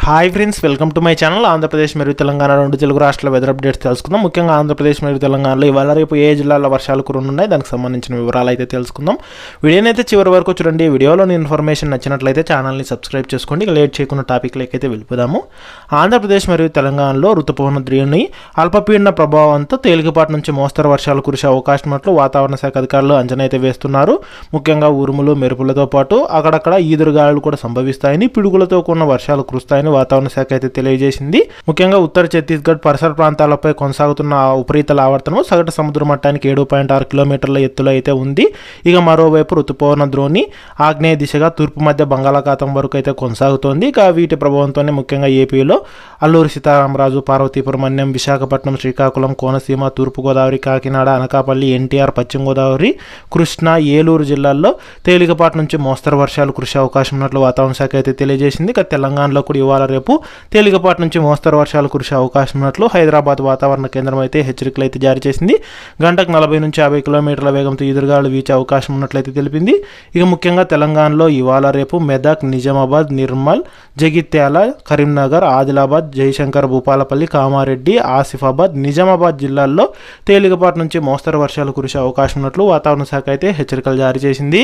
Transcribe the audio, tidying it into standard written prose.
Hi friends, welcome to my channel. Andhra Pradesh మరియు తెలంగాణ రెండు తెలుగు రాష్ట్రాల వెదర్ అప్డేట్స్ తెలుసుకుందాం. ముఖ్యంగా ఆంధ్రప్రదేశ్ మరియు తెలంగాణలో ఇవాళ రేపు ఏ జిల్లాల్లో వర్షాలు కురనున్నాయి, దానికి సంబంధించిన వివరాలు అయితే తెలుసుకుందాం. వీడియోని అయితే చివరి వరకు చూడండి. వీడియోలోని ఇన్ఫర్మేషన్ నచ్చినట్లయితే ఛానల్ని సబ్స్క్రైబ్ చేసుకోండి. లేట్ చేయకుండా టాపిక్లోకి అయితే వెళ్ళిపోదాము. ఆంధ్రప్రదేశ్ మరియు తెలంగాణలో రుతుపవన ద్రోణి అల్పపీడన ప్రభావంతో తేలికపాటి నుంచి మోస్తరు వర్షాలు కురిసే అవకాశం ఉన్నట్లు వాతావరణ శాఖ అధికారులు అంచనా అయితే వేస్తున్నారు. ముఖ్యంగా ఉరుములు మెరుపులతో పాటు అక్కడక్కడ ఈదురుగాలులు కూడా సంభవిస్తాయని, పిడుగులతో కూడిన వర్షాలు కురుస్తాయని వాతావరణ శాఖ అయితే తెలియజేసింది. ముఖ్యంగా ఉత్తర ఛత్తీస్గఢ్ పరిసర ప్రాంతాలపై కొనసాగుతున్న ఉపరితల ఆవర్తనం సగటు సముద్ర మట్టానికి 7.6 కిలోమీటర్ల ఎత్తులో అయితే ఉంది. ఇక మరోవైపు రుతుపవన ద్రోణి ఆగ్నేయ దిశగా తూర్పు మధ్య బంగాళాఖాతం వరకు అయితే కొనసాగుతోంది. ఇక వీటి ప్రభావంతోనే ముఖ్యంగా ఏపీలో అల్లూరి సీతారామరాజు, పార్వతీపురం, మన్యం, విశాఖపట్నం, శ్రీకాకుళం, కోనసీమ, తూర్పుగోదావరి, కాకినాడ, అనకాపల్లి, ఎన్టీఆర్, పశ్చిమ గోదావరి, కృష్ణా, ఏలూరు జిల్లాల్లో తేలికపాటి నుంచి మోస్తరు వర్షాలు కురిసే అవకాశం ఉన్నట్లు వాతావరణ శాఖ అయితే తెలియజేసింది. ఇక తెలంగాణలో కూడా ఇవాళ రేపు తేలికపాటి నుంచి మోస్తరు వర్షాలు కురిసే అవకాశం ఉన్నట్లు హైదరాబాద్ వాతావరణ కేంద్రం అయితే హెచ్చరికలు అయితే జారీ చేసింది. గంటకు 40 నుంచి 50 కిలోమీటర్ల వేగంతో ఎదురుగాలు వీచే అవకాశం ఉన్నట్లయితే తెలిపింది. ఇక ముఖ్యంగా తెలంగాణలో ఇవాళ రేపు మెదక్, నిజామాబాద్, నిర్మల్, జగిత్యాల, కరీంనగర్, ఆదిలాబాద్, జయశంకర్, భూపాలపల్లి, కామారెడ్డి, ఆసిఫాబాద్, నిజామాబాద్ జిల్లాల్లో తేలికపాటి నుంచి మోస్తరు వర్షాలు కురిసే అవకాశం ఉన్నట్లు వాతావరణ శాఖ అయితే హెచ్చరికలు జారీ చేసింది.